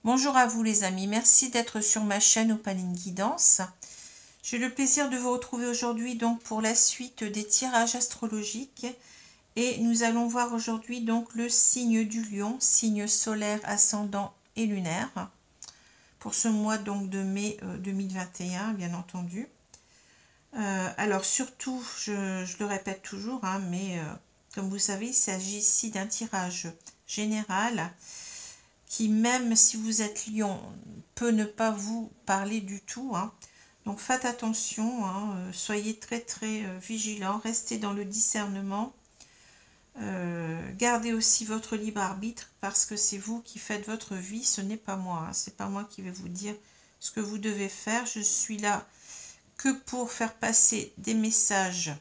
Bonjour à vous les amis, merci d'être sur ma chaîne Opaline Guidance. J'ai le plaisir de vous retrouver aujourd'hui donc pour la suite des tirages astrologiques. Et nous allons voir aujourd'hui donc le signe du lion, signe solaire, ascendant et lunaire. Pour ce mois donc de mai 2021 bien entendu. Alors surtout, je le répète toujours, hein, mais comme vous savez, il s'agit ici d'un tirage général qui, même si vous êtes lion, peut ne pas vous parler du tout. Hein. Donc faites attention, hein, soyez très vigilants, restez dans le discernement. Gardez aussi votre libre arbitre parce que c'est vous qui faites votre vie, ce n'est pas moi. Hein. C'est pas moi qui vais vous dire ce que vous devez faire. Je suis là que pour faire passer des messages.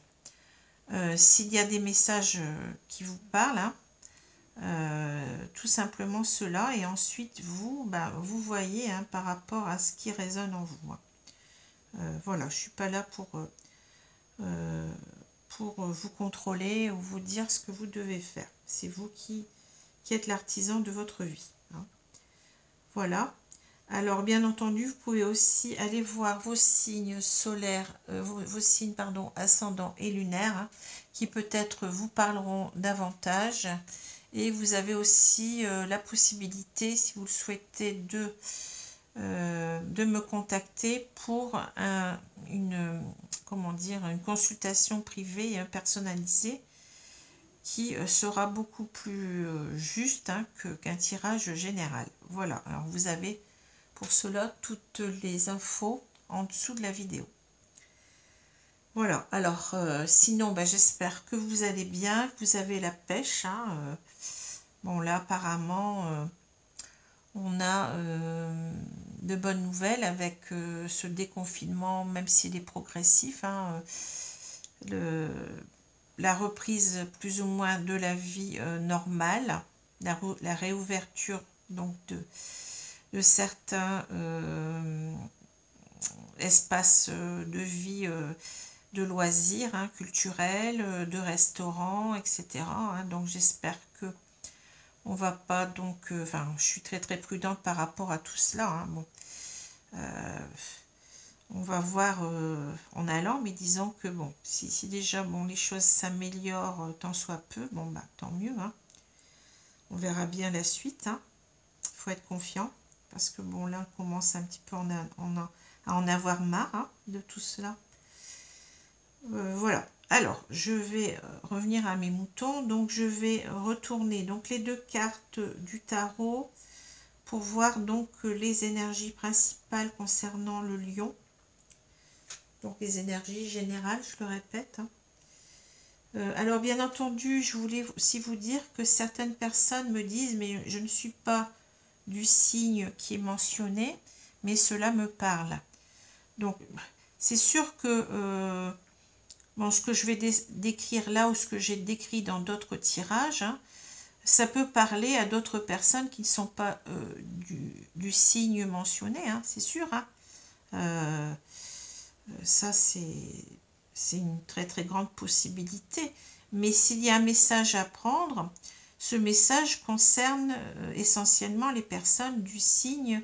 S'il y a des messages qui vous parlent, hein, tout simplement cela, et ensuite vous, vous voyez hein, par rapport à ce qui résonne en vous. Voilà, je suis pas là pour vous contrôler ou vous dire ce que vous devez faire. C'est vous qui êtes l'artisan de votre vie. Hein. Voilà. Alors bien entendu, vous pouvez aussi aller voir vos signes solaires, vos signes pardon, ascendants et lunaires, hein, qui peut-être vous parleront davantage. Et vous avez aussi la possibilité, si vous le souhaitez, de me contacter pour une consultation privée personnalisée qui sera beaucoup plus juste hein, qu'un tirage général. Voilà, alors vous avez pour cela toutes les infos en dessous de la vidéo. Voilà, alors sinon j'espère que vous allez bien, que vous avez la pêche. Hein, bon là apparemment on a de bonnes nouvelles avec ce déconfinement, même s'il est progressif. Hein, la reprise plus ou moins de la vie normale, la réouverture donc de certains espaces de vie, de loisirs, hein, culturels, de restaurants, etc. Hein, donc j'espère que on va pas donc, je suis très prudente par rapport à tout cela. Hein, bon, on va voir en allant, mais disons que bon, si déjà bon les choses s'améliorent tant soit peu, bon tant mieux. Hein, on verra bien la suite. Hein, faut être confiant parce que bon là on commence un petit peu à en avoir marre hein, de tout cela. Voilà, alors je vais revenir à mes moutons, donc je vais retourner donc les deux cartes du tarot pour voir donc les énergies principales concernant le lion, donc les énergies générales, je le répète. Hein. Alors bien entendu, je voulais aussi vous dire que certaines personnes me disent mais je ne suis pas du signe qui est mentionné, mais cela me parle. Donc c'est sûr que bon, ce que je vais décrire là ou ce que j'ai décrit dans d'autres tirages, hein, ça peut parler à d'autres personnes qui ne sont pas du signe mentionné, hein, c'est sûr. Hein. Ça, c'est une très grande possibilité. Mais s'il y a un message à prendre, ce message concerne essentiellement les personnes du signe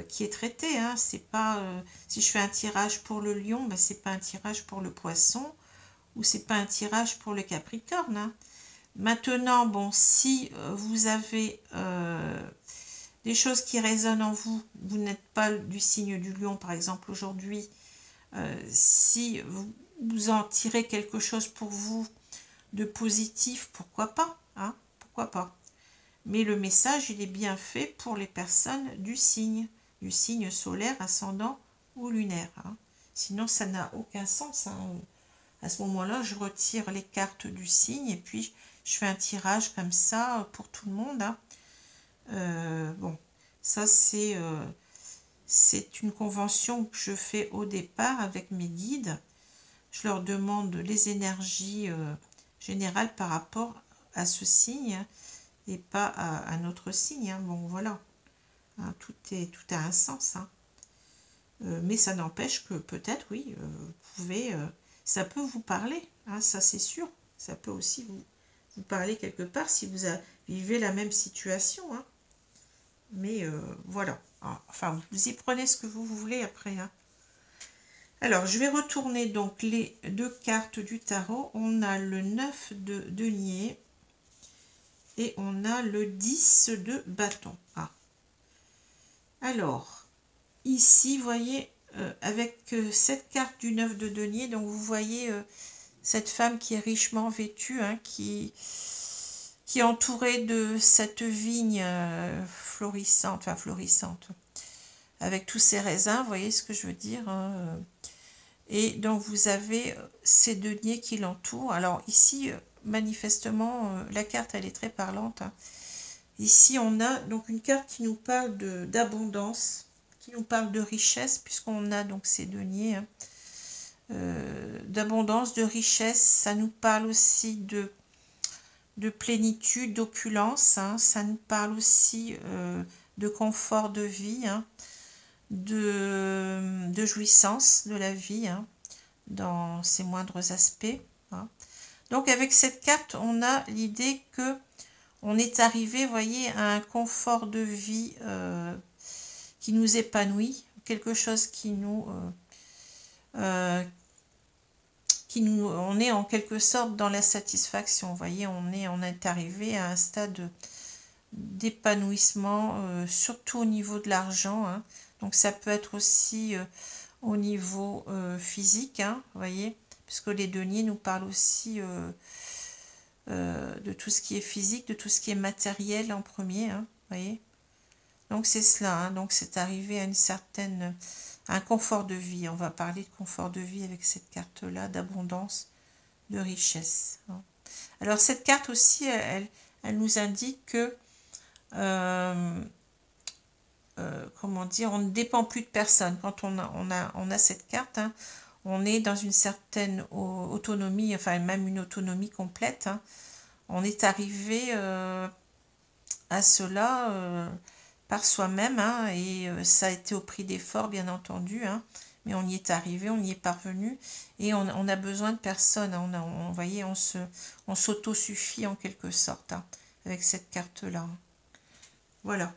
qui est traité. Hein. C'est pas si je fais un tirage pour le lion, c'est pas un tirage pour le poisson ou c'est pas un tirage pour le capricorne. Hein. Maintenant, bon, si vous avez des choses qui résonnent en vous, vous n'êtes pas du signe du lion par exemple aujourd'hui, si vous en tirez quelque chose pour vous de positif, pourquoi pas, hein, pourquoi pas. Mais le message, il est bien fait pour les personnes du signe solaire, ascendant ou lunaire. Hein. Sinon, ça n'a aucun sens. Hein. À ce moment-là, je retire les cartes du signe et puis je fais un tirage comme ça pour tout le monde. Hein. Bon, ça c'est une convention que je fais au départ avec mes guides. Je leur demande les énergies générales par rapport à ce signe et pas à un autre signe. Hein. Bon, voilà. Hein, tout a un sens. Hein. Mais ça n'empêche que peut-être, oui, vous pouvez... ça peut vous parler, hein, ça c'est sûr. Ça peut aussi vous parler quelque part si vous vivez la même situation. Hein. Mais voilà. Enfin, vous y prenez ce que vous voulez après. Hein. Alors, je vais retourner donc les deux cartes du tarot. On a le 9 de denier et on a le 10 de bâton. Ah. Alors, ici, vous voyez, avec cette carte du 9 de denier, donc vous voyez cette femme qui est richement vêtue, hein, qui est entourée de cette vigne florissante, enfin florissante, avec tous ces raisins, vous voyez ce que je veux dire, hein, et donc vous avez ces deniers qui l'entourent. Alors ici, manifestement, la carte elle est très parlante. Hein. Ici on a donc une carte qui nous parle d'abondance, qui nous parle de richesse, puisqu'on a donc ces deniers, hein, d'abondance, de richesse. Ça nous parle aussi de plénitude, d'opulence. Hein. Ça nous parle aussi de confort de vie, hein, de jouissance de la vie, hein, dans ses moindres aspects. Hein. Donc avec cette carte, on a l'idée que on est arrivé, vous voyez, à un confort de vie qui nous épanouit, quelque chose on est en quelque sorte dans la satisfaction. Vous voyez, on est arrivé à un stade d'épanouissement, surtout au niveau de l'argent. Hein. Donc ça peut être aussi au niveau physique, hein, vous voyez, puisque les deniers nous parlent aussi de tout ce qui est physique, de tout ce qui est matériel en premier, hein, vous voyez. Donc c'est cela, hein, donc c'est arrivé à un confort de vie. On va parler de confort de vie avec cette carte-là, d'abondance, de richesse. Hein. Alors cette carte aussi, elle nous indique que comment dire, on ne dépend plus de personne. Quand on a cette carte, hein, on est dans une certaine autonomie, enfin même une autonomie complète. Hein. On est arrivé à cela par soi-même, hein, et ça a été au prix d'efforts, bien entendu, hein, mais on y est arrivé, on y est parvenu, et on a besoin de personne. Hein, vous voyez, on s'autosuffit en quelque sorte, hein, avec cette carte-là. Hein. Voilà.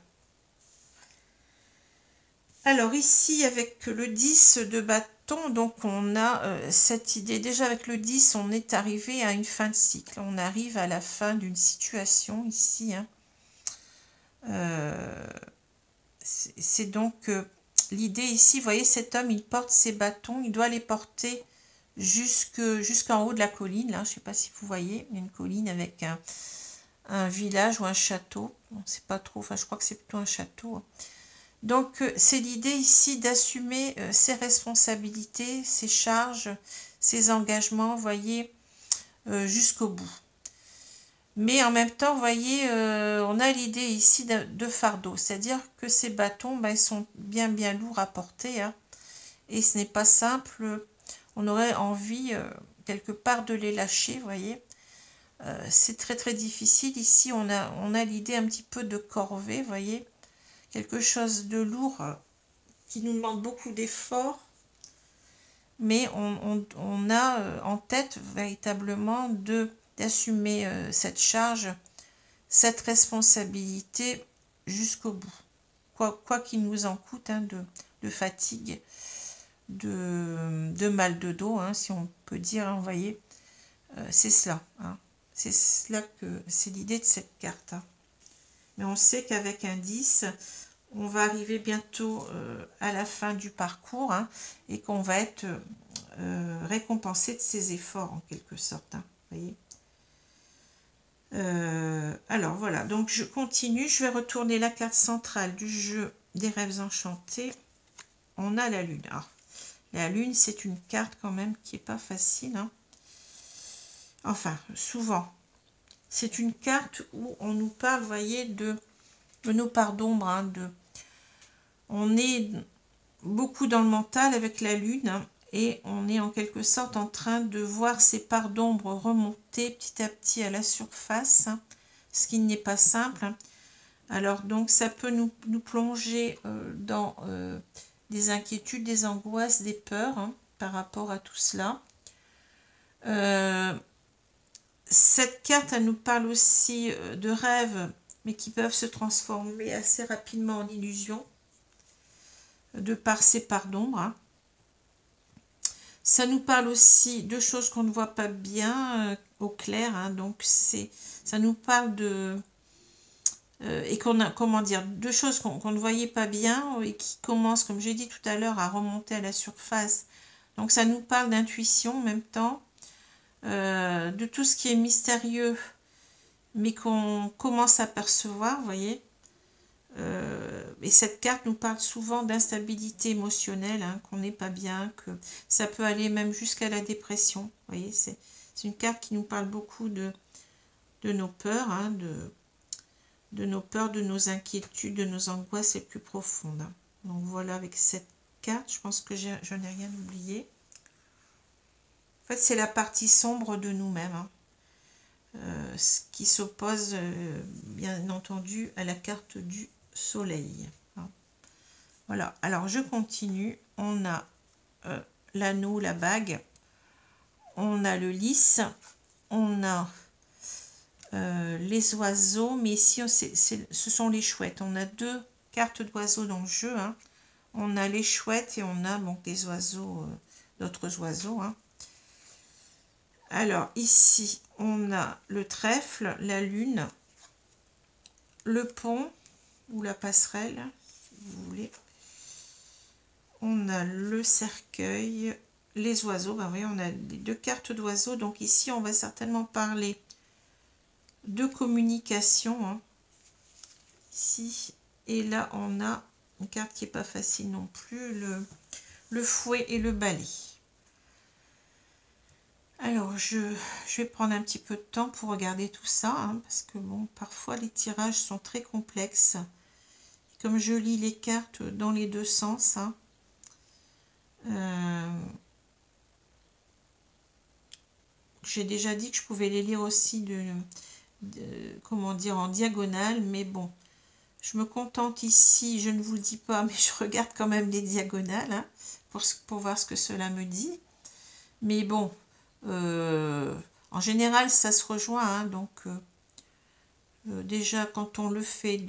Alors ici, avec le 10 de bâton, donc on a cette idée. Déjà avec le 10, on est arrivé à une fin de cycle. On arrive à la fin d'une situation ici. Hein. C'est donc l'idée ici, vous voyez, cet homme, il porte ses bâtons, il doit les porter jusqu'en haut de la colline. Là, je ne sais pas si vous voyez, il y a une colline avec un village ou un château. On ne sait pas trop, enfin je crois que c'est plutôt un château. Hein. Donc, c'est l'idée ici d'assumer ses responsabilités, ses charges, ses engagements, vous voyez, jusqu'au bout. Mais en même temps, vous voyez, on a l'idée ici de fardeau, c'est-à-dire que ces bâtons, ben, ils sont bien lourds à porter, hein, et ce n'est pas simple. On aurait envie, quelque part, de les lâcher, vous voyez. C'est très difficile. Ici, on a l'idée un petit peu de corvée, vous voyez. Quelque chose de lourd qui nous demande beaucoup d'efforts, mais on a en tête véritablement d'assumer cette charge, cette responsabilité jusqu'au bout, quoi qu'il nous en coûte, hein, de fatigue, de mal de dos, hein, si on peut dire, hein, vous voyez, c'est cela, hein, c'est cela que c'est l'idée de cette carte. Hein. Mais on sait qu'avec un 10, on va arriver bientôt à la fin du parcours, hein, et qu'on va être récompensé de ses efforts en quelque sorte. Hein, voyez. Alors voilà, donc je continue. Je vais retourner la carte centrale du jeu des rêves enchantés. On a la lune. Alors, la lune, c'est une carte quand même qui n'est pas facile. Hein. Enfin, souvent. C'est une carte où on nous parle, vous voyez, de nos parts d'ombre. Hein, on est beaucoup dans le mental avec la lune, hein, et on est en quelque sorte en train de voir ces parts d'ombre remonter petit à petit à la surface, hein, ce qui n'est pas simple. Hein. Alors donc ça peut nous plonger dans des inquiétudes, des angoisses, des peurs, hein, par rapport à tout cela. Cette carte, elle nous parle aussi de rêves mais qui peuvent se transformer assez rapidement en illusion, de par ces parts d'ombre. Hein. Ça nous parle aussi de choses qu'on ne voit pas bien au clair, hein, donc ça nous parle de... et qu'on a, comment dire, de choses qu'on ne voyait pas bien et qui commencent, comme j'ai dit tout à l'heure, à remonter à la surface. Donc ça nous parle d'intuition en même temps, de tout ce qui est mystérieux, mais qu'on commence à percevoir, vous voyez. Et cette carte nous parle souvent d'instabilité émotionnelle, hein, qu'on n'est pas bien, que ça peut aller même jusqu'à la dépression. Vous voyez, c'est une carte qui nous parle beaucoup de nos peurs, hein, de nos peurs, de nos inquiétudes, de nos angoisses les plus profondes. Hein. Donc voilà, avec cette carte, je pense que je n'ai rien oublié. En fait, c'est la partie sombre de nous-mêmes, hein. Ce qui s'oppose, bien entendu, à la carte du soleil. Hein. Voilà, alors je continue. On a l'anneau, la bague. On a le lys. On a les oiseaux. Mais ici, ce sont les chouettes. On a 2 cartes d'oiseaux dans le jeu. Hein. On a les chouettes et on a bon, des oiseaux, d'autres oiseaux. Hein. Alors, ici, on a le trèfle, la lune, le pont ou la passerelle, si vous voulez. On a le cercueil, les oiseaux. Ben oui, on a les 2 cartes d'oiseaux. Donc ici, on va certainement parler de communication. Hein. Ici, et là, on a une carte qui n'est pas facile non plus, le fouet et le balai. Alors, je vais prendre un petit peu de temps pour regarder tout ça, hein, parce que bon, parfois les tirages sont très complexes. Comme je lis les cartes dans les 2 sens, hein, j'ai déjà dit que je pouvais les lire aussi comment dire, en diagonale, mais bon, je me contente ici, je ne vous le dis pas, mais je regarde quand même les diagonales, hein, pour voir ce que cela me dit. Mais bon, en général, ça se rejoint, hein, donc déjà quand on le fait,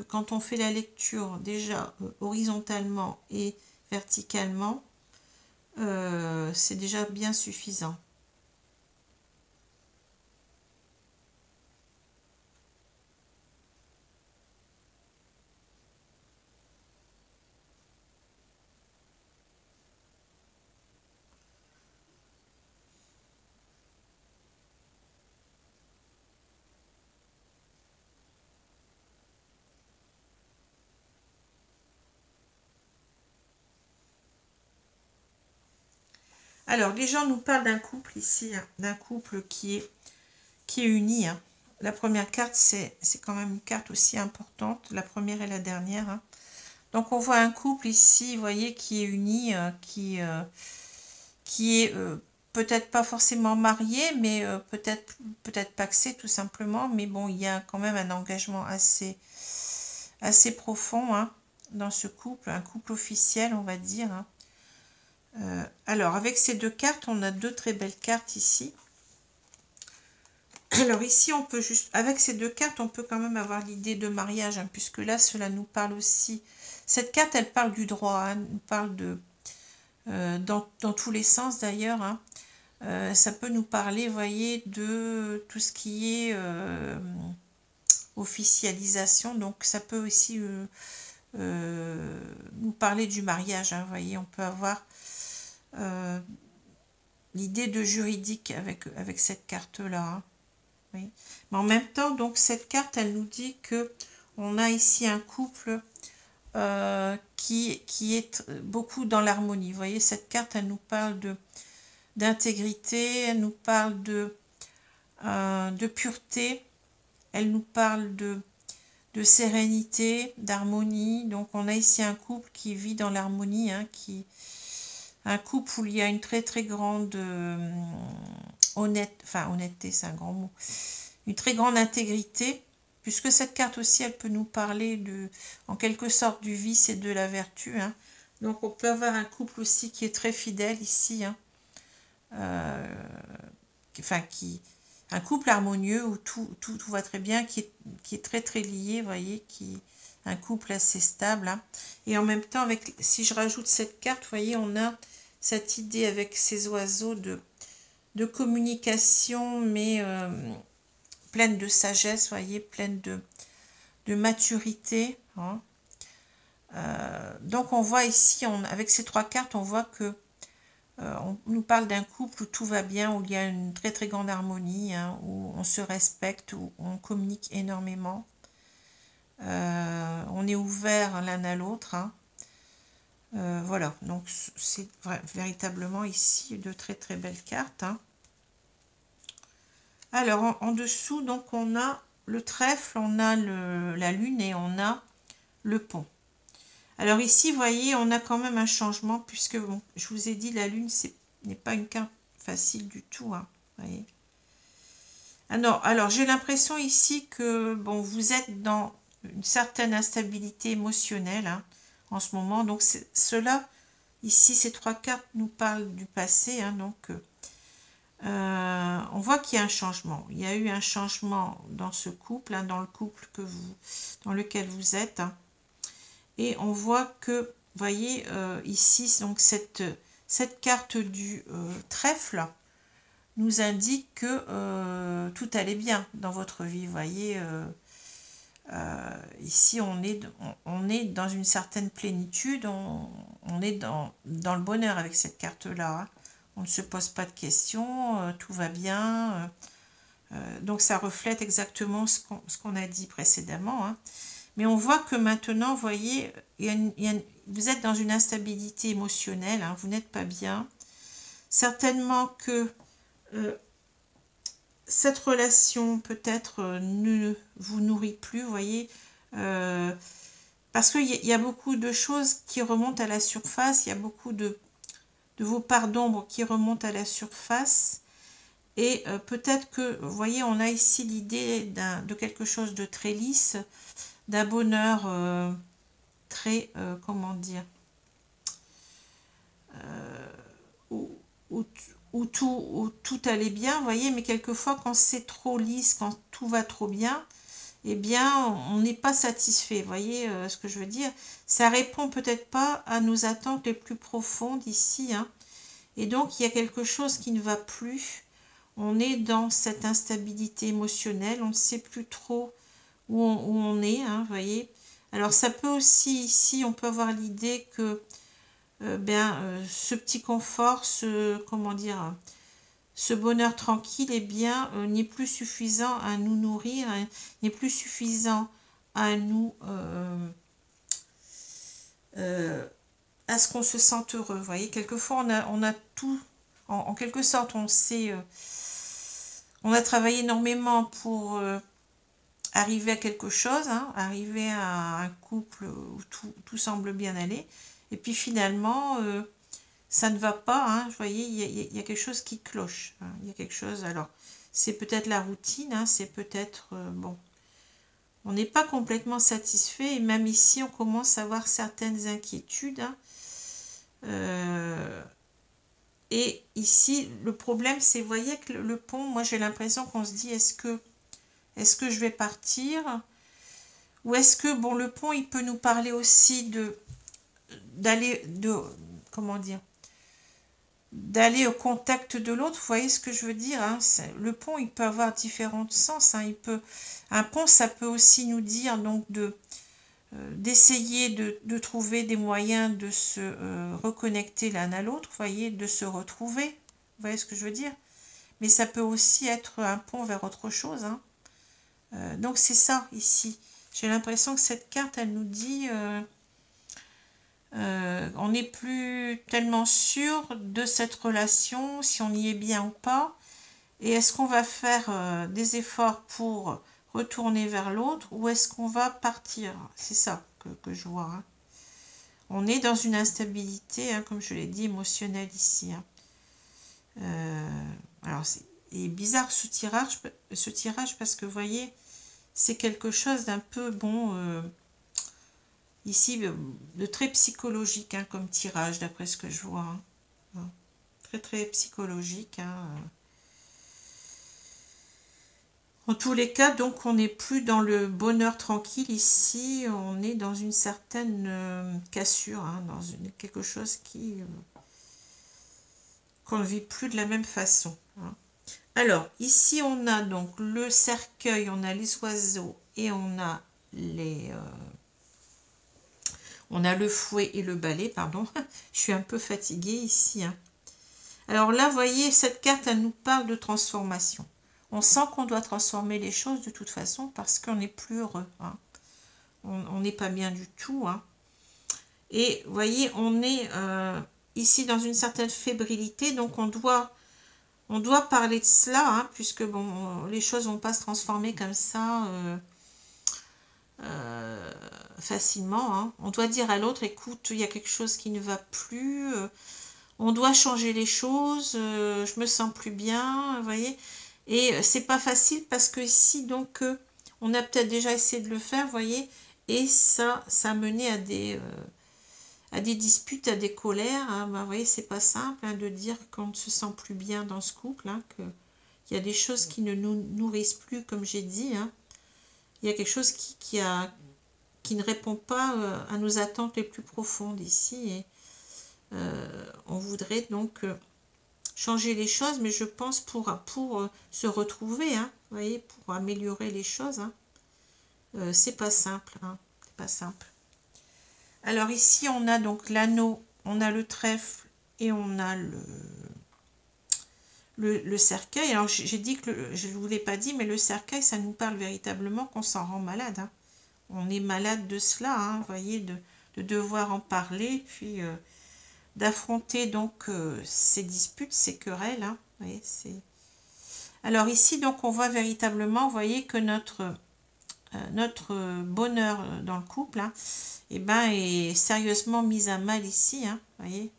quand on fait la lecture déjà horizontalement et verticalement, c'est déjà bien suffisant. Alors, les gens nous parlent d'un couple ici, hein, d'un couple qui est uni. Hein. La première carte, c'est quand même une carte aussi importante, la première et la dernière. Hein. Donc, on voit un couple ici, vous voyez, qui est uni, qui est peut-être pas forcément marié, mais peut-être pacsé tout simplement. Mais bon, il y a quand même un engagement assez profond, hein, dans ce couple, un couple officiel, on va dire. Hein. Alors, avec ces 2 cartes, on a 2 très belles cartes ici. Alors ici, on peut juste, avec ces 2 cartes, on peut quand même avoir l'idée de mariage, hein, puisque là, cela nous parle aussi. Cette carte, elle parle du droit, hein, elle parle de, dans tous les sens d'ailleurs. Hein. Ça peut nous parler, vous voyez, de tout ce qui est officialisation. Donc, ça peut aussi nous parler du mariage. Hein, vous voyez, on peut avoir l'idée de juridique avec cette carte-là. Hein. Oui. Mais en même temps, donc cette carte, elle nous dit que on a ici un couple qui est beaucoup dans l'harmonie. Vous voyez, cette carte, elle nous parle d'intégrité, elle nous parle de pureté, elle nous parle de sérénité, d'harmonie. Donc, on a ici un couple qui vit dans l'harmonie, hein, un couple où il y a une très très grande honnêteté, c'est un grand mot, une très grande intégrité, puisque cette carte aussi, elle peut nous parler en quelque sorte du vice et de la vertu. Hein. Donc on peut avoir un couple aussi qui est très fidèle ici, hein, un couple harmonieux où tout va très bien, qui est très très lié, vous voyez, un couple assez stable. Hein. Et en même temps, avec, si je rajoute cette carte, vous voyez, on a cette idée avec ces oiseaux de communication, mais pleine de sagesse, vous voyez, pleine de maturité. Hein. Donc on voit ici, avec ces trois cartes, on voit que on nous parle d'un couple où tout va bien, où il y a une très très grande harmonie, hein, où on se respecte, où on communique énormément. On est ouvert l'un à l'autre. Hein. Voilà, donc c'est véritablement ici de très très belles cartes. Hein. Alors en dessous, donc on a le trèfle, on a la lune et on a le pont. Alors ici, vous voyez, on a quand même un changement puisque, bon, je vous ai dit, la lune, n'est pas une carte facile du tout. Hein, voyez. Alors j'ai l'impression ici que, bon, vous êtes dans une certaine instabilité émotionnelle hein, en ce moment. Donc cela, ici, ces trois cartes nous parlent du passé. Hein, donc on voit qu'il y a un changement. Il y a eu un changement dans ce couple, hein, dans le couple dans lequel vous êtes. Hein. Et on voit que, vous voyez, ici, donc cette carte du trèfle nous indique que tout allait bien dans votre vie. Vous voyez, ici, on est dans une certaine plénitude, on est dans le bonheur avec cette carte-là. Hein. On ne se pose pas de questions, tout va bien. Donc, ça reflète exactement ce qu'on a dit précédemment. Hein. Mais on voit que maintenant, vous voyez, vous êtes dans une instabilité émotionnelle, hein, vous n'êtes pas bien. Certainement que cette relation peut-être ne vous nourrit plus, vous voyez, parce qu'il y a beaucoup de choses qui remontent à la surface, il y a beaucoup de vos parts d'ombre qui remontent à la surface. Et peut-être que, vous voyez, on a ici l'idée de quelque chose de très lisse, d'un bonheur très, comment dire, où tout allait bien, vous voyez, mais quelquefois quand c'est trop lisse, quand tout va trop bien, eh bien, on n'est pas satisfait, vous voyez ce que je veux dire. Ça répond peut-être pas à nos attentes les plus profondes ici, hein. Et donc, il y a quelque chose qui ne va plus. On est dans cette instabilité émotionnelle, on ne sait plus trop où on est, hein, vous voyez. Alors ça peut aussi, ici, on peut avoir l'idée que ce petit confort, comment dire, ce bonheur tranquille, eh bien, n'est plus suffisant à nous nourrir, hein, n'est plus suffisant à nous, à ce qu'on se sente heureux. Vous voyez, quelquefois, on a tout, en quelque sorte, on a travaillé énormément pour arriver à quelque chose, hein, arriver à un couple où tout semble bien aller, et puis finalement, ça ne va pas, hein, vous voyez, il y a quelque chose qui cloche, hein, il y a quelque chose, alors, c'est peut-être la routine, hein, c'est peut-être, bon, on n'est pas complètement satisfait, et même ici, on commence à avoir certaines inquiétudes, hein, et ici, le problème, c'est, vous voyez, que le pont, moi, j'ai l'impression qu'on se dit, est-ce que je vais partir? Ou est-ce que, bon, le pont, il peut nous parler aussi comment dire, d'aller au contact de l'autre, vous voyez ce que je veux dire, hein, le pont, il peut avoir différents sens, hein, un pont, ça peut aussi nous dire, donc, d'essayer de trouver des moyens de se reconnecter l'un à l'autre, vous voyez, de se retrouver, vous voyez ce que je veux dire, mais ça peut aussi être un pont vers autre chose, hein. Donc c'est ça ici. J'ai l'impression que cette carte, elle nous dit on n'est plus tellement sûr de cette relation, si on y est bien ou pas. Et est-ce qu'on va faire des efforts pour retourner vers l'autre ou est-ce qu'on va partir? C'est ça que je vois. Hein. On est dans une instabilité, hein, comme je l'ai dit, émotionnelle ici. Hein. Alors c'est bizarre ce tirage parce que vous voyez, c'est quelque chose d'un peu, bon, ici, de très psychologique, hein, comme tirage, d'après ce que je vois. Hein. Très, très psychologique. Hein. En tous les cas, donc, on n'est plus dans le bonheur tranquille ici, on est dans une certaine cassure, hein, dans quelque chose qu'on ne vit plus de la même façon. Hein. Alors, ici, on a donc le cercueil, on a les oiseaux et on a on a le fouet et le balai, pardon. Je suis un peu fatiguée ici. Hein. Alors là, vous voyez, cette carte, elle nous parle de transformation. On sent qu'on doit transformer les choses de toute façon parce qu'on n'est plus heureux. Hein. On n'est pas bien du tout. Hein. Et vous voyez, on est ici dans une certaine fébrilité, donc on doit parler de cela, hein, puisque bon, les choses ne vont pas se transformer comme ça facilement. Hein. On doit dire à l'autre, écoute, il y a quelque chose qui ne va plus, on doit changer les choses, je me sens plus bien, vous voyez. Et c'est pas facile parce que ici, donc, on a peut-être déjà essayé de le faire, vous voyez, et ça a mené à des disputes, à des colères. Hein. Ben, vous voyez, c'est pas simple hein, de dire qu'on ne se sent plus bien dans ce couple, hein, qu'il y a des choses qui ne nous nourrissent plus, comme j'ai dit. Hein. Il y a quelque chose qui ne répond pas à nos attentes les plus profondes ici. Et on voudrait donc changer les choses, mais je pense pour se retrouver, hein, vous voyez, pour améliorer les choses. Hein. C'est pas simple. Hein, c'est pas simple. Alors ici, on a donc l'anneau, on a le trèfle et on a le cercueil. Alors j'ai dit que, je ne vous l'ai pas dit, mais le cercueil, ça nous parle véritablement qu'on s'en rend malade. Hein. On est malade de cela, hein, vous voyez, de devoir en parler, puis d'affronter donc ces disputes, ces querelles. Hein, vous voyez, alors ici, donc, on voit véritablement, vous voyez, que notre bonheur dans le couple, hein, eh ben, est sérieusement mis à mal ici. Hein, vous voyez.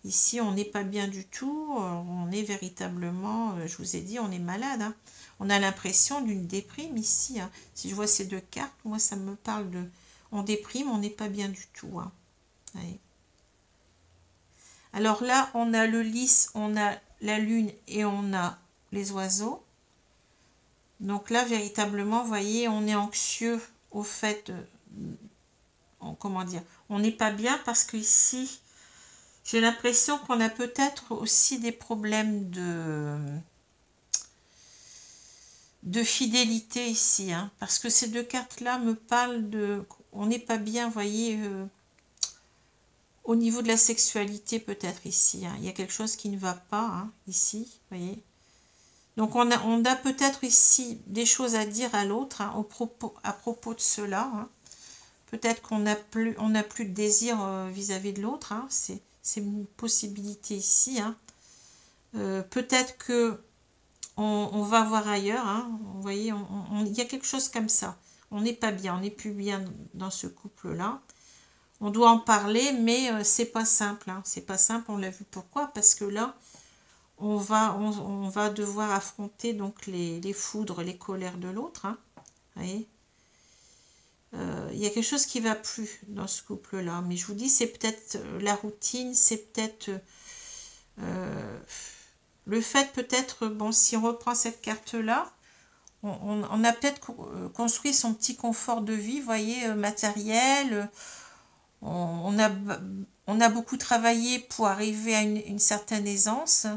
Ici, on n'est pas bien du tout. On est véritablement, je vous ai dit, on est malade. Hein. On a l'impression d'une déprime ici. Hein. Si je vois ces deux cartes, moi, ça me parle de... On déprime, on n'est pas bien du tout. Hein. Alors là, on a le lys, on a la lune et on a les oiseaux. Donc là, véritablement, vous voyez, on est anxieux au fait... comment dire, on n'est pas bien parce que ici, j'ai l'impression qu'on a peut-être aussi des problèmes de fidélité ici, hein, parce que ces deux cartes-là me parlent de... On n'est pas bien, vous voyez, au niveau de la sexualité peut-être ici. Hein, il y a quelque chose qui ne va pas, hein, ici, vous voyez. Donc on a peut-être ici des choses à dire à l'autre hein, à propos de cela. Hein. Peut-être qu'on n'a plus de désir vis-à-vis de l'autre. Hein. C'est une possibilité ici. Hein. Peut-être que on va voir ailleurs. Hein. Vous voyez, il y a quelque chose comme ça. On n'est pas bien, on n'est plus bien dans ce couple-là. On doit en parler, mais c'est pas simple. Hein. C'est pas simple, on l'a vu pourquoi. Parce que là, on va devoir affronter donc les foudres, les colères de l'autre. Hein. Vous voyez. Il y a quelque chose qui ne va plus dans ce couple-là. Mais je vous dis, c'est peut-être la routine, c'est peut-être le fait peut-être, bon, si on reprend cette carte-là, on a peut-être construit son petit confort de vie, vous voyez, matériel. On a beaucoup travaillé pour arriver à une certaine aisance,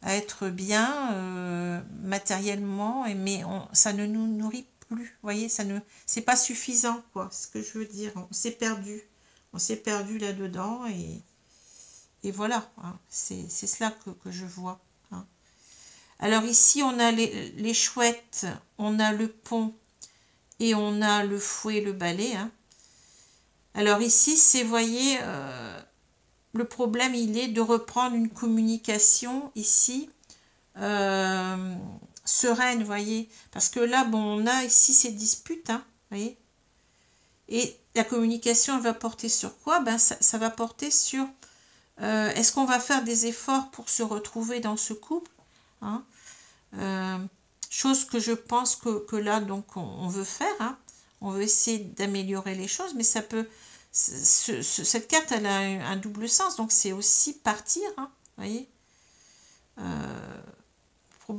à être bien matériellement, mais ça ne nous nourrit plus, vous voyez, c'est pas suffisant, quoi, ce que je veux dire, on s'est perdu là-dedans, et voilà, hein, c'est cela que je vois. Hein. Alors ici, on a les chouettes, on a le pont, et on a le fouet, le balai. Hein. Alors ici, c'est, vous voyez, le problème, il est de reprendre une communication ici, sereine, vous voyez, parce que là, bon, on a ici ces disputes, hein, vous voyez, et la communication, elle va porter sur quoi? Ben, ça va porter sur, est-ce qu'on va faire des efforts pour se retrouver dans ce couple, hein, chose que je pense que là, donc, on veut faire, hein, on veut essayer d'améliorer les choses, mais ça peut, cette carte, elle a un double sens, donc c'est aussi partir, hein, vous voyez,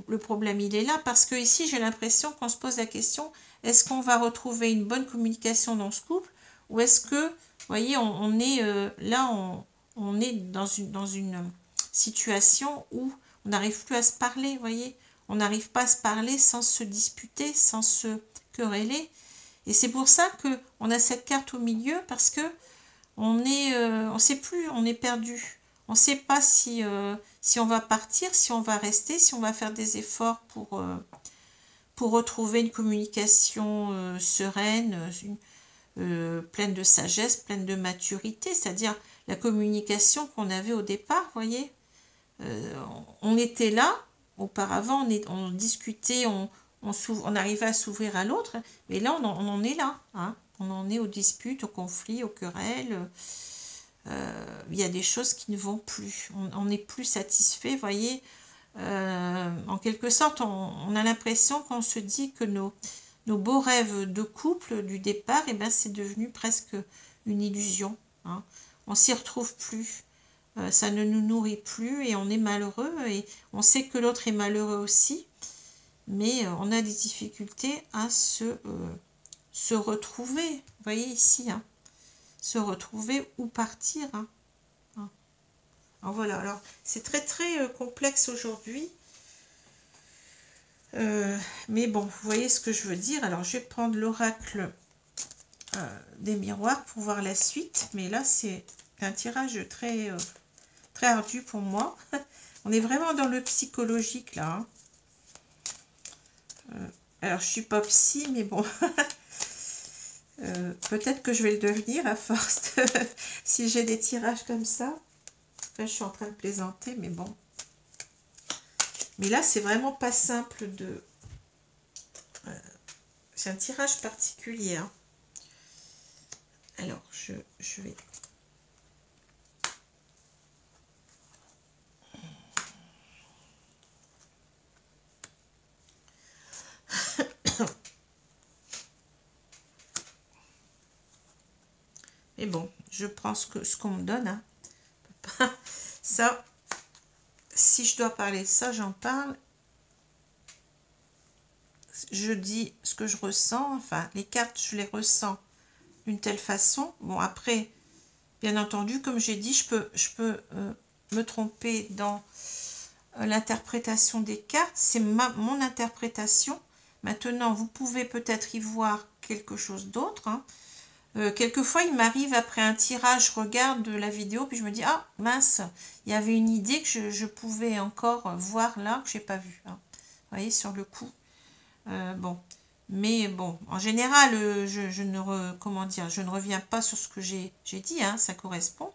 le problème, il est là, parce que ici, j'ai l'impression qu'on se pose la question, est-ce qu'on va retrouver une bonne communication dans ce couple, ou est-ce que, vous voyez, on est là, on est dans une situation où on n'arrive plus à se parler, vous voyez, on n'arrive pas à se parler sans se disputer, sans se quereller, et c'est pour ça que on a cette carte au milieu, parce que on sait plus, on est perdu. On ne sait pas si on va partir, si on va rester, si on va faire des efforts pour retrouver une communication sereine, pleine de sagesse, pleine de maturité, c'est-à-dire la communication qu'on avait au départ, vous voyez. On était là, auparavant, on discutait, on arrivait à s'ouvrir à l'autre, mais là, on en est là, hein. On en est aux disputes, aux conflits, aux querelles. Il y a des choses qui ne vont plus. On n'est plus satisfait, vous voyez. En quelque sorte, on a l'impression qu'on se dit que nos beaux rêves de couple du départ, eh ben, c'est devenu presque une illusion, hein. On s'y retrouve plus. Ça ne nous nourrit plus et on est malheureux. Et on sait que l'autre est malheureux aussi. Mais on a des difficultés à se retrouver. Vous voyez ici, hein. Se retrouver ou partir, hein. Alors voilà, alors c'est très très complexe aujourd'hui, mais bon, vous voyez ce que je veux dire. Alors je vais prendre l'oracle des miroirs pour voir la suite, mais là c'est un tirage très très ardu pour moi. On est vraiment dans le psychologique là, hein. Alors je suis pas psy, mais bon. Peut-être que je vais le devenir à force si j'ai des tirages comme ça. Enfin, je suis en train de plaisanter, mais bon. Mais là, c'est vraiment pas simple de... c'est un tirage particulier, hein. Alors, je vais... Mais bon, je prends ce qu'on me donne, hein. Ça, si je dois parler de ça, j'en parle. Je dis ce que je ressens, enfin, les cartes, je les ressens d'une telle façon. Bon, après, bien entendu, comme j'ai dit, je peux me tromper dans l'interprétation des cartes. C'est mon interprétation. Maintenant, vous pouvez peut-être y voir quelque chose d'autre, hein. Quelquefois, il m'arrive après un tirage, je regarde la vidéo, puis je me dis, ah mince, il y avait une idée que je pouvais encore voir là, que je n'ai pas vu, hein. Vous voyez, sur le coup. Bon, mais bon, en général, je ne reviens pas sur ce que j'ai dit, hein, ça correspond.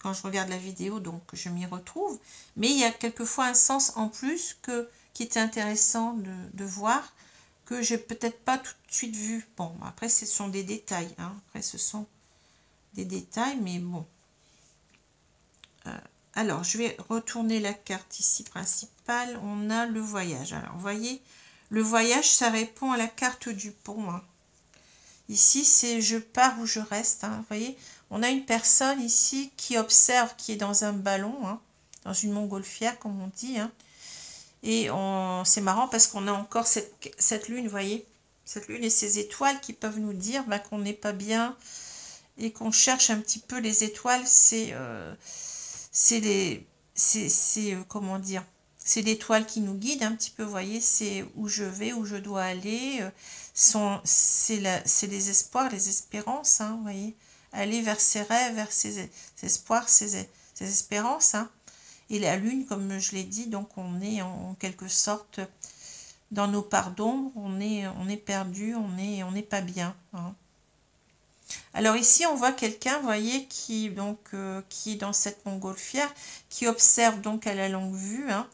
Quand je regarde la vidéo, donc je m'y retrouve. Mais il y a quelquefois un sens en plus qui est intéressant de voir, que j'ai peut-être pas tout de suite vu. Bon, après, ce sont des détails, hein. Après, ce sont des détails, mais bon. Alors, je vais retourner la carte ici principale. On a le voyage. Alors, vous voyez, le voyage, ça répond à la carte du pont, hein. Ici, c'est je pars ou je reste, hein. Vous voyez, on a une personne ici qui observe, qui est dans un ballon, hein, dans une montgolfière, comme on dit, hein. Et c'est marrant parce qu'on a encore cette lune, vous voyez, cette lune et ces étoiles qui peuvent nous dire qu'on n'est pas bien et qu'on cherche un petit peu les étoiles. Comment dire, c'est l'étoile qui nous guide un petit peu, vous voyez, c'est où je vais, où je dois aller. C'est les espoirs, les espérances, hein, vous voyez, aller vers ses rêves, vers ses espoirs, ses espérances, hein. Et la lune, comme je l'ai dit, donc on est en quelque sorte dans nos parts d'ombre, on est perdu, on n'est pas bien, hein. Alors ici, on voit quelqu'un, vous voyez, qui est dans cette montgolfière, qui observe donc à la longue vue, hein,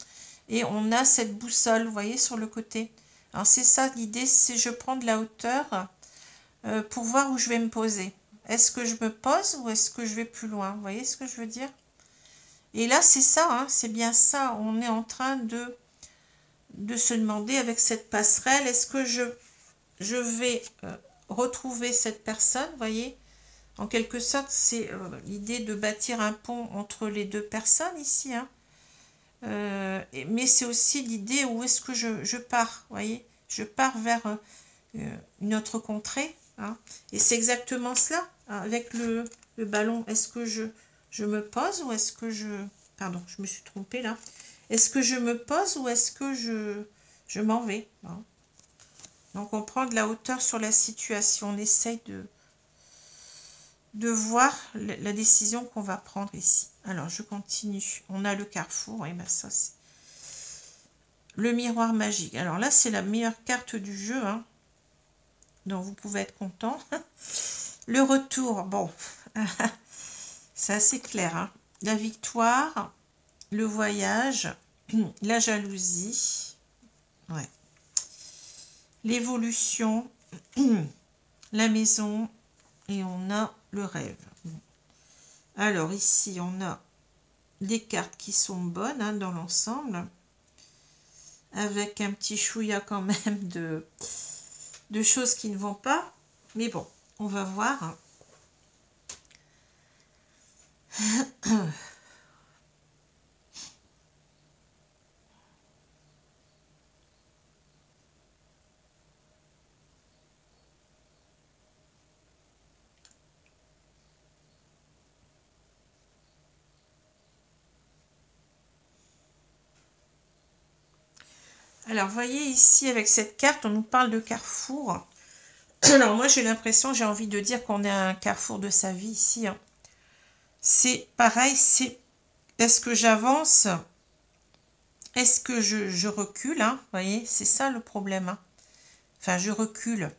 et on a cette boussole, vous voyez, sur le côté. Alors c'est ça l'idée, c'est je prends de la hauteur pour voir où je vais me poser. Est-ce que je me pose ou est-ce que je vais plus loin? Vous voyez ce que je veux dire? Et là, c'est ça, hein, c'est bien ça. On est en train de se demander avec cette passerelle, est-ce que je vais retrouver cette personne, vous voyez? En quelque sorte, c'est l'idée de bâtir un pont entre les deux personnes ici, hein. mais c'est aussi l'idée où est-ce que je pars, vous voyez, je pars vers une autre contrée, hein, et c'est exactement cela, hein, avec le ballon. Est-ce que je me pose ou est-ce que pardon, je me suis trompée là. Est-ce que je me pose ou est-ce que je m'en vais, hein. Donc on prend de la hauteur sur la situation, on essaye de voir la décision qu'on va prendre ici. Alors je continue, on a le carrefour, et ben ça c'est le miroir magique. Alors là c'est la meilleure carte du jeu, hein, donc vous pouvez être content. Le retour, bon, c'est assez clair, hein. La victoire, le voyage, la jalousie, ouais, l'évolution, la maison, et on a le rêve. Alors ici on a des cartes qui sont bonnes, hein, dans l'ensemble, avec un petit chouïa quand même de choses qui ne vont pas, mais bon, on va voir. Alors, voyez ici, avec cette carte, on nous parle de carrefour. Alors, moi, j'ai l'impression, j'ai envie de dire qu'on est à un carrefour de sa vie ici, hein. C'est pareil, c'est est-ce que j'avance? Est-ce que je recule, hein? Vous voyez, c'est ça le problème, hein. Enfin, je recule.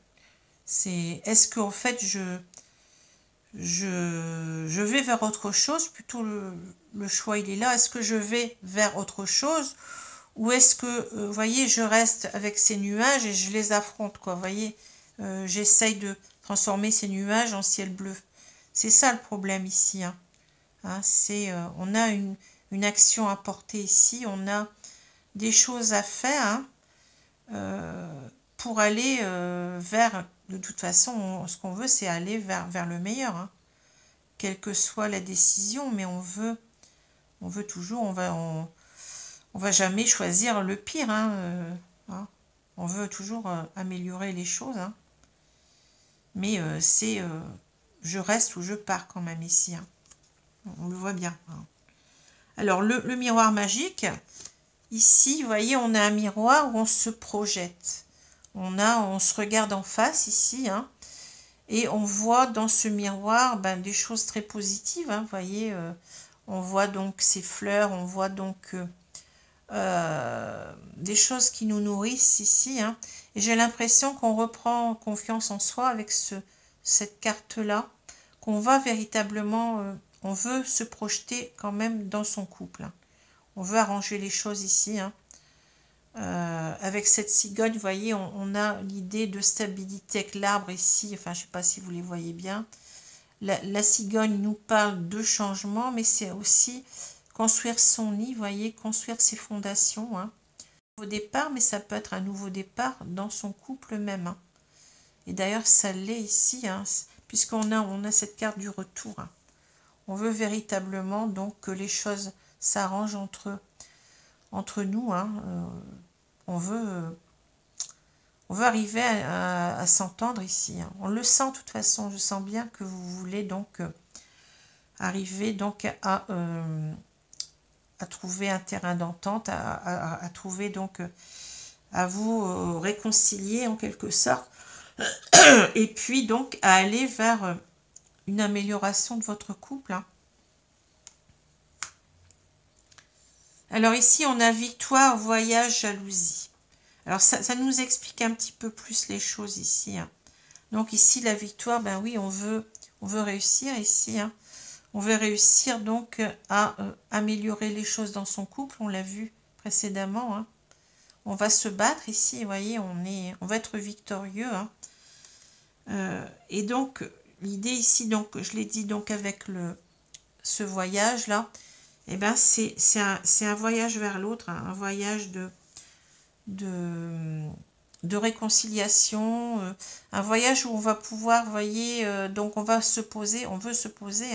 C'est est-ce qu'en fait, je vais vers autre chose? Plutôt le choix, il est là. Est-ce que je vais vers autre chose? Ou est-ce que, vous voyez, je reste avec ces nuages et je les affronte, quoi. Vous voyez, j'essaye de transformer ces nuages en ciel bleu. C'est ça le problème ici, hein. Hein, c'est, on a une action à porter ici, on a des choses à faire, hein, pour aller vers, de toute façon, ce qu'on veut, c'est aller vers le meilleur, hein, quelle que soit la décision, mais on veut toujours, on va jamais choisir le pire, hein, hein. On veut toujours améliorer les choses, hein. Mais c'est je reste ou je pars quand même ici, hein. On le voit bien, hein. Alors le miroir magique, ici, vous voyez, on a un miroir où on se projette. On se regarde en face ici, hein, et on voit dans ce miroir des choses très positives, hein, vous voyez, on voit donc ces fleurs, on voit donc des choses qui nous nourrissent ici, hein, et j'ai l'impression qu'on reprend confiance en soi avec cette carte-là, qu'on va véritablement, on veut se projeter quand même dans son couple, hein. On veut arranger les choses ici, hein. Avec cette cigogne, vous voyez, on a l'idée de stabilité avec l'arbre ici, enfin je ne sais pas si vous les voyez bien. La cigogne nous parle de changement, mais c'est aussi construire son nid, vous voyez, construire ses fondations, hein. Nouveau départ, mais ça peut être un nouveau départ dans son couple même, hein. Et d'ailleurs, ça l'est ici, hein, puisqu'on a cette carte du retour, hein. On veut véritablement donc que les choses s'arrangent entre nous, hein. On veut arriver à s'entendre ici, hein. On le sent de toute façon, je sens bien que vous voulez donc arriver donc à trouver un terrain d'entente, à trouver donc, à vous réconcilier en quelque sorte, et puis donc à aller vers une amélioration de votre couple, hein. Alors ici, on a victoire, voyage, jalousie. Alors ça nous explique un petit peu plus les choses ici, hein. Donc ici, la victoire, ben oui, on veut réussir ici, hein. On veut réussir donc à améliorer les choses dans son couple, on l'a vu précédemment, hein. On va se battre ici, vous voyez, on va être victorieux, hein. Et donc, l'idée ici, donc je l'ai dit, donc avec ce voyage-là, eh ben c'est un voyage vers l'autre, hein, un voyage de réconciliation, un voyage où on va pouvoir, vous voyez, donc on veut se poser,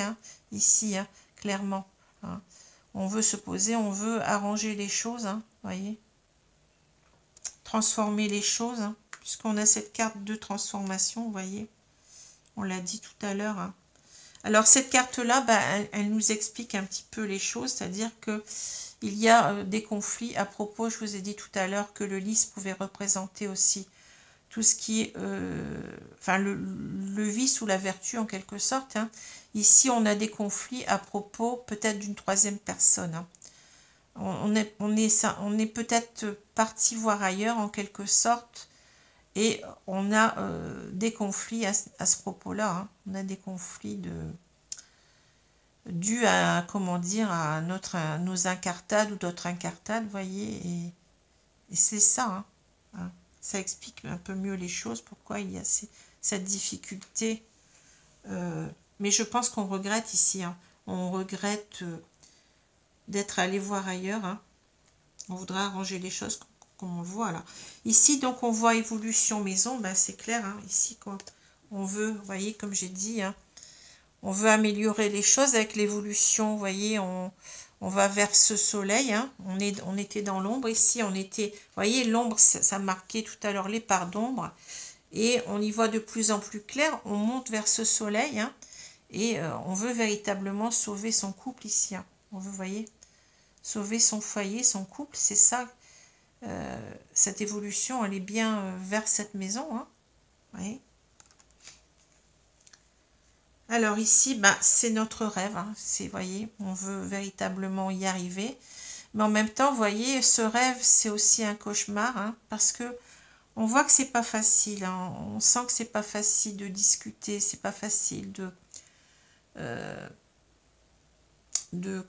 hein, ici, hein, clairement, hein. On veut se poser, on veut arranger les choses, hein, voyez. Transformer les choses, hein, puisqu'on a cette carte de transformation, vous voyez. On l'a dit tout à l'heure, hein. Alors cette carte-là, bah, elle nous explique un petit peu les choses, c'est-à-dire que il y a des conflits à propos, je vous ai dit tout à l'heure que le lys pouvait représenter aussi tout ce qui est, enfin le vice ou la vertu en quelque sorte, hein. Ici, on a des conflits à propos peut-être d'une troisième personne, hein. On est peut-être parti voir ailleurs en quelque sorte, et on a des conflits à ce propos-là, hein. On a des conflits dus à, comment dire, à nos incartades ou d'autres incartades, vous voyez, et c'est ça, hein, hein. Ça explique un peu mieux les choses, pourquoi il y a cette difficulté. Mais je pense qu'on regrette ici, hein. On regrette d'être allé voir ailleurs, hein. On voudrait arranger les choses comme on le voit là. Ici, donc, on voit évolution maison, ben, c'est clair, hein. Ici, quand on veut, vous voyez, comme j'ai dit, hein, on veut améliorer les choses avec l'évolution, vous voyez, on va vers ce soleil, hein. On était dans l'ombre, ici on était, vous voyez, l'ombre, ça marquait tout à l'heure les parts d'ombre, et on y voit de plus en plus clair, on monte vers ce soleil, hein, et on veut véritablement sauver son couple ici, hein. On veut, vous voyez, sauver son foyer, son couple, c'est ça, cette évolution, elle est bien vers cette maison, hein, vous voyez. Alors ici, bah, c'est notre rêve, hein. C'est, voyez, on veut véritablement y arriver. Mais en même temps, vous voyez, ce rêve, c'est aussi un cauchemar, hein, parce que on voit que c'est pas facile, hein. On sent que c'est pas facile de discuter, c'est pas facile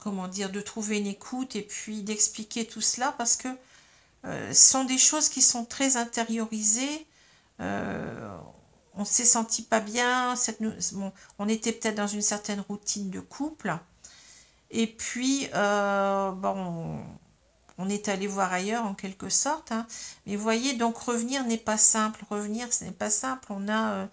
comment dire, de trouver une écoute et puis d'expliquer tout cela, parce que ce sont des choses qui sont très intériorisées. On s'est senti pas bien, bon, on était peut-être dans une certaine routine de couple, et puis bon, on est allé voir ailleurs en quelque sorte, hein. Mais vous voyez, donc revenir n'est pas simple, revenir ce n'est pas simple, on a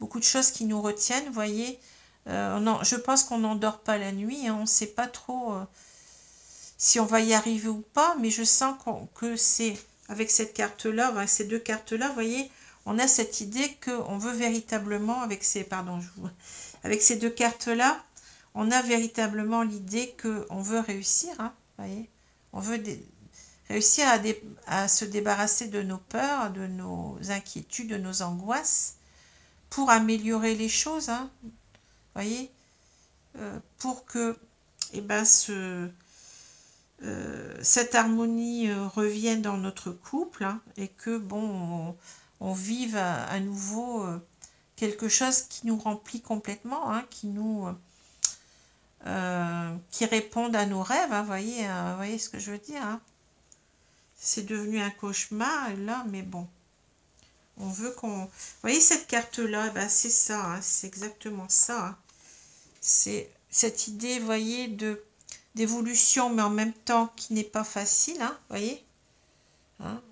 beaucoup de choses qui nous retiennent, vous voyez. Je pense qu'on n'endort pas la nuit, hein. On ne sait pas trop si on va y arriver ou pas, mais je sens que c'est avec cette carte-là, avec ces deux cartes-là, vous voyez, on a cette idée qu'on veut véritablement, avec avec ces deux cartes-là, on a véritablement l'idée qu'on veut réussir, hein, vous voyez, on veut réussir à se débarrasser de nos peurs, de nos inquiétudes, de nos angoisses, pour améliorer les choses, hein, vous voyez, pour que, eh ben, cette harmonie revienne dans notre couple, hein, et que bon, on vive à nouveau quelque chose qui nous remplit complètement, hein, qui réponde à nos rêves, hein, voyez ce que je veux dire, hein. C'est devenu un cauchemar là, mais bon, on veut qu'on... Vous voyez cette carte là, ben, c'est ça, hein, c'est exactement ça, hein. C'est cette idée, vous voyez, d'évolution, mais en même temps qui n'est pas facile, hein, voyez, hein.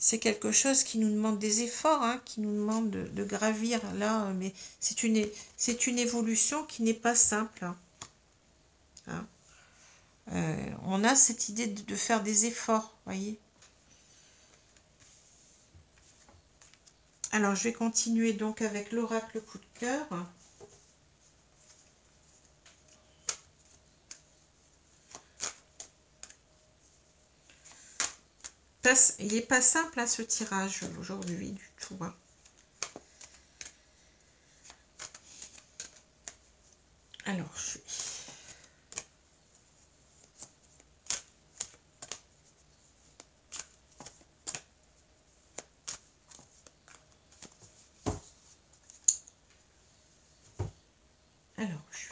C'est quelque chose qui nous demande des efforts, hein, qui nous demande de gravir là, mais c'est une évolution qui n'est pas simple, hein, hein. On a cette idée de faire des efforts, voyez. Alors, je vais continuer donc avec l'oracle coup de cœur. Il n'est pas simple, hein, ce tirage aujourd'hui du tout, hein. Alors, je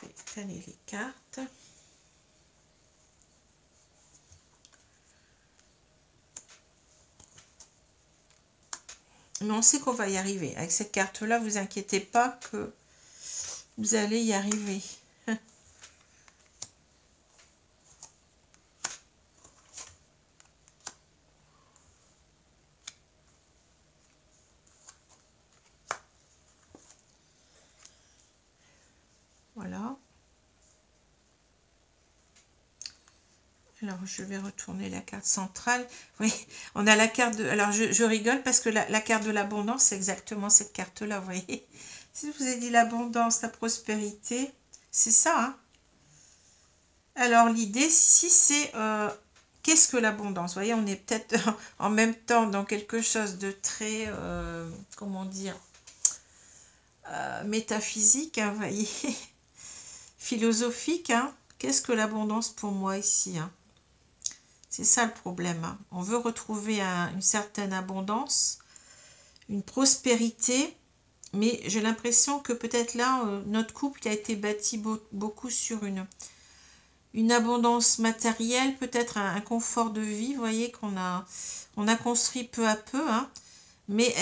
vais étaler les cartes. Mais on sait qu'on va y arriver. Avec cette carte-là, vous inquiétez pas que vous allez y arriver. Voilà. Alors, je vais retourner la carte centrale. Oui, on a la carte de... Alors, je rigole parce que la carte de l'abondance, c'est exactement cette carte-là, vous voyez. Si je vous ai dit l'abondance, la prospérité, c'est ça, hein. Alors, l'idée ici, c'est... qu'est-ce que l'abondance? Vous voyez, on est peut-être en même temps dans quelque chose de très... comment dire, métaphysique, hein, vous voyez. Philosophique, hein. Qu'est-ce que l'abondance pour moi ici, hein? C'est ça le problème, hein. On veut retrouver une certaine abondance, une prospérité, mais j'ai l'impression que peut-être là, notre couple a été bâti beaucoup sur une abondance matérielle, peut-être un confort de vie, vous voyez, on a construit peu à peu, hein. Mais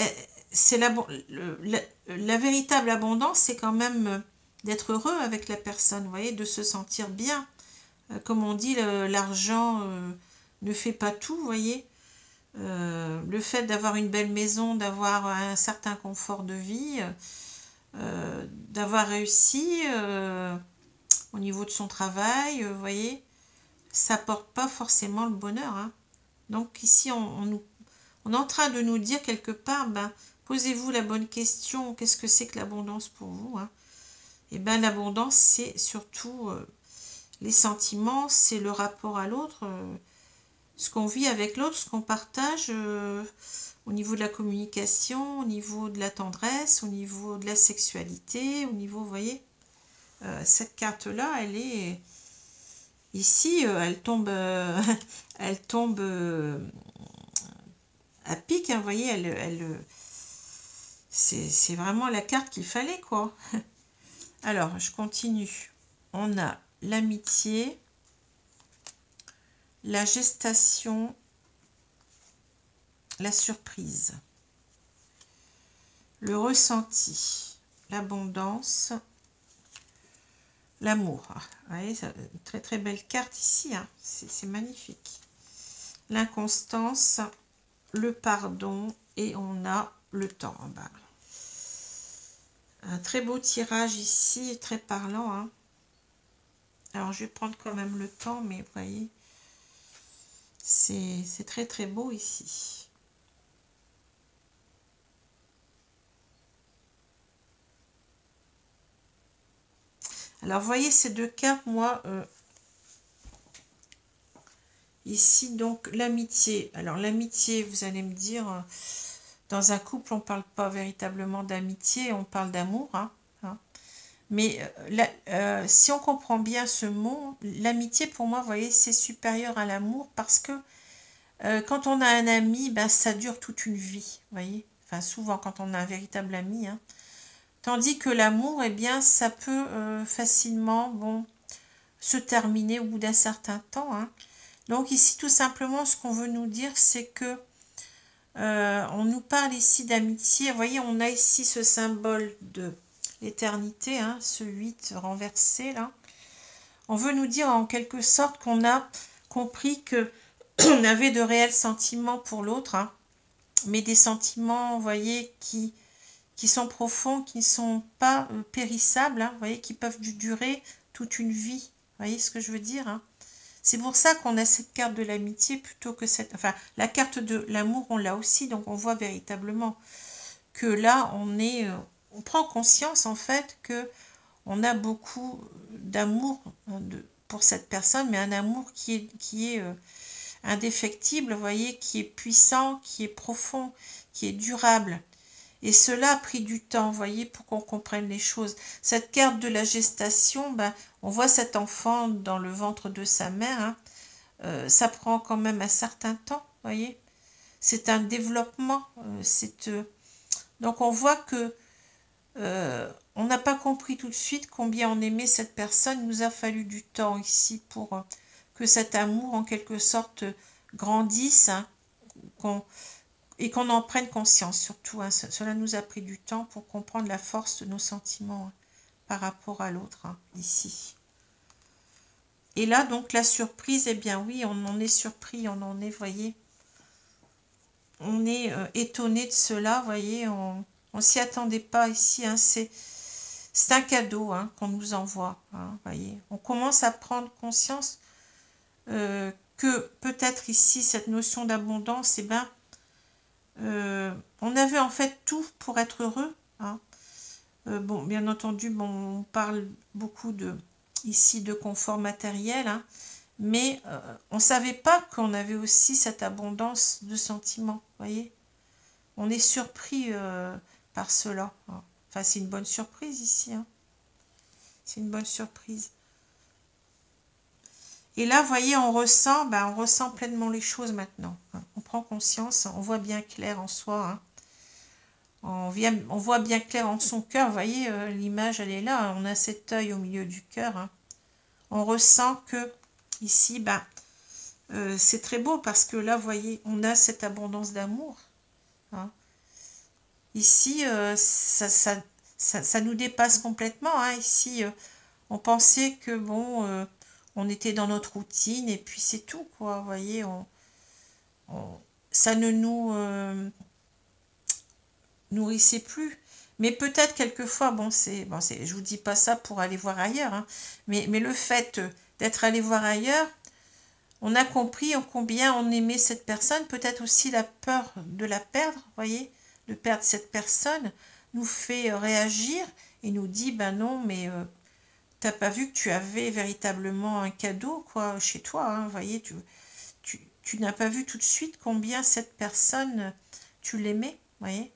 c'est la véritable abondance, c'est quand même d'être heureux avec la personne, vous voyez, de se sentir bien. Comme on dit, l'argent ne fait pas tout, vous voyez. Le fait d'avoir une belle maison, d'avoir un certain confort de vie, d'avoir réussi au niveau de son travail, vous voyez, ça n'apporte pas forcément le bonheur, hein. Donc ici, on est en train de nous dire quelque part, ben, posez-vous la bonne question, qu'est-ce que c'est que l'abondance pour vous, hein? Et bien l'abondance, c'est surtout les sentiments, c'est le rapport à l'autre, ce qu'on vit avec l'autre, ce qu'on partage au niveau de la communication, au niveau de la tendresse, au niveau de la sexualité, au niveau, vous voyez, cette carte-là, elle est ici, elle tombe, elle tombe à pic, hein, vous voyez, c'est vraiment la carte qu'il fallait, quoi. Alors, je continue. On a l'amitié, la gestation, la surprise, le ressenti, l'abondance, l'amour. Vous voyez, très très belle carte ici, hein. C'est magnifique. L'inconstance, le pardon et on a le temps en bas. Un très beau tirage ici, très parlant, hein. Alors je vais prendre quand même le temps, mais vous voyez, c'est très très beau ici. Alors vous voyez ces deux cartes, moi, ici donc l'amitié. Alors l'amitié, vous allez me dire, dans un couple on ne parle pas véritablement d'amitié, on parle d'amour, hein. Mais si on comprend bien ce mot, l'amitié pour moi, vous voyez, c'est supérieur à l'amour parce que quand on a un ami, ben, ça dure toute une vie, vous voyez. Enfin, souvent quand on a un véritable ami, hein. Tandis que l'amour, eh bien, ça peut facilement, bon, se terminer au bout d'un certain temps, hein. Donc ici, tout simplement, ce qu'on veut nous dire, c'est que on nous parle ici d'amitié. Vous voyez, on a ici ce symbole de l'éternité, hein, ce 8 renversé là. On veut nous dire en quelque sorte qu'on a compris que on avait de réels sentiments pour l'autre, hein, mais des sentiments, vous voyez, qui sont profonds, qui ne sont pas périssables, hein, vous voyez, qui peuvent durer toute une vie. Vous voyez ce que je veux dire, hein? C'est pour ça qu'on a cette carte de l'amitié plutôt que cette... Enfin, la carte de l'amour, on l'a aussi, donc on voit véritablement que là, on prend conscience en fait que on a beaucoup d'amour pour cette personne, mais un amour qui est indéfectible, vous voyez, qui est puissant, qui est profond, qui est durable. Et cela a pris du temps, vous voyez, pour qu'on comprenne les choses. Cette carte de la gestation, ben, on voit cet enfant dans le ventre de sa mère, hein, ça prend quand même un certain temps, vous voyez. C'est un développement, donc on voit que on n'a pas compris tout de suite combien on aimait cette personne. Il nous a fallu du temps ici pour que cet amour, en quelque sorte, grandisse, hein, et qu'on en prenne conscience, surtout. Hein. Cela nous a pris du temps pour comprendre la force de nos sentiments, hein, par rapport à l'autre, hein, ici. Et là, donc, la surprise, eh bien oui, on en est surpris, on en est, voyez, on est étonné de cela, voyez, on s'y attendait pas ici, hein, c'est un cadeau, hein, qu'on nous envoie, hein, voyez. On commence à prendre conscience que peut-être ici, cette notion d'abondance, eh ben, on avait en fait tout pour être heureux. Hein. Bon, bien entendu, bon, on parle beaucoup ici de confort matériel, hein, mais on ne savait pas qu'on avait aussi cette abondance de sentiments, voyez. On est surpris par cela. Hein. Enfin, c'est une bonne surprise ici. Hein. C'est une bonne surprise. Et là, vous voyez, on ressent pleinement les choses maintenant. Hein. On prend conscience, on voit bien clair en soi. Hein. On voit bien clair en son cœur. Vous voyez, l'image, elle est là. On a cet œil au milieu du cœur. Hein. On ressent que ici, c'est très beau parce que là, vous voyez, on a cette abondance d'amour. Hein. Ici, ça nous dépasse complètement. Hein. Ici, on pensait que, bon, on était dans notre routine et puis c'est tout, quoi. Vous voyez, ça ne nous nourrissait plus. Mais peut-être quelquefois, je vous dis pas ça pour aller voir ailleurs, hein, mais le fait d'être allé voir ailleurs, on a compris combien on aimait cette personne, peut-être aussi la peur de la perdre, voyez, de perdre cette personne, nous fait réagir et nous dit, ben non, mais t'as pas vu que tu avais véritablement un cadeau, quoi, chez toi, hein, voyez, tu n'as pas vu tout de suite combien cette personne, tu l'aimais, voyez.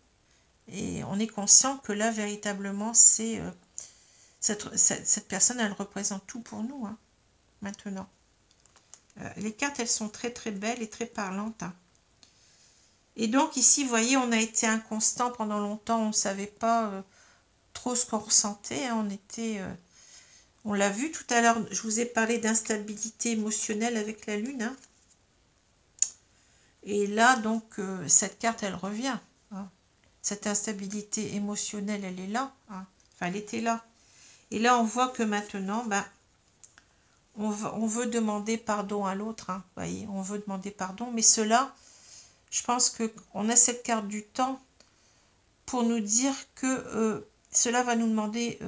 Et on est conscient que là, véritablement, c'est cette personne, elle représente tout pour nous, hein, maintenant. Les cartes, elles sont très très belles et très parlantes. Hein. Et donc ici, vous voyez, on a été inconstant pendant longtemps, on ne savait pas trop ce qu'on ressentait. Hein, on l'a vu tout à l'heure, je vous ai parlé d'instabilité émotionnelle avec la lune. Hein. Et là, donc, cette carte, elle revient. Hein. Cette instabilité émotionnelle, elle est là. Hein. Enfin, elle était là. Et là, on voit que maintenant, on veut demander pardon à l'autre. Hein. Voyez, on veut demander pardon. Mais cela, je pense qu'on a cette carte du temps pour nous dire que cela va nous demander